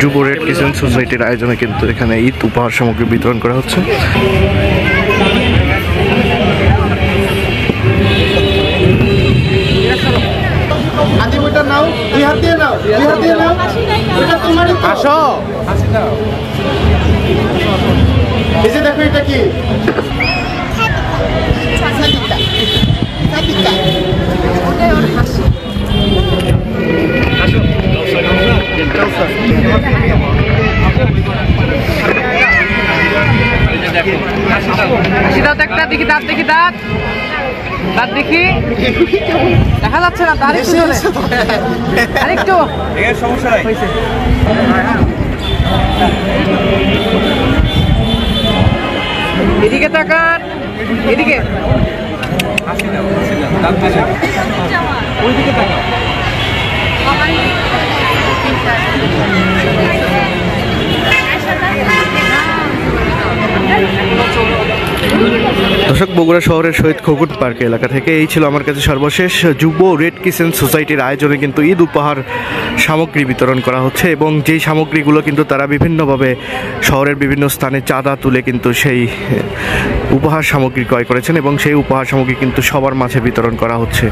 যুব red kitchen সোসাইটির আয়োজনে কিন্তু এখানে ঈদ উপহার সামগ্রী বিতরণ করা হচ্ছে। দেখো এটা কি দেখি দাঁত দেখি দেখা যাচ্ছে না আরেকটু সমস্যা নাই। এদিকে তাকান, এদিকে ওইদিকে তাকান। দর্শক, বগুড়া শহরের শহীদ খোকন পার্ক এলাকা থেকে এই ছিল আমার কাছে সর্বশেষ যুব রেড কিচেন সোসাইটির আয়োজনে কিন্তু ঈদ উপহার সামগ্রী বিতরণ করা হচ্ছে এবং যেই সামগ্রীগুলো কিন্তু তারা বিভিন্নভাবে শহরের বিভিন্ন স্থানে চাঁদা তুলে কিন্তু সেই উপহার সামগ্রী ক্রয় করেছেন এবং সেই উপহার সামগ্রী কিন্তু সবার মাঝে বিতরণ করা হচ্ছে।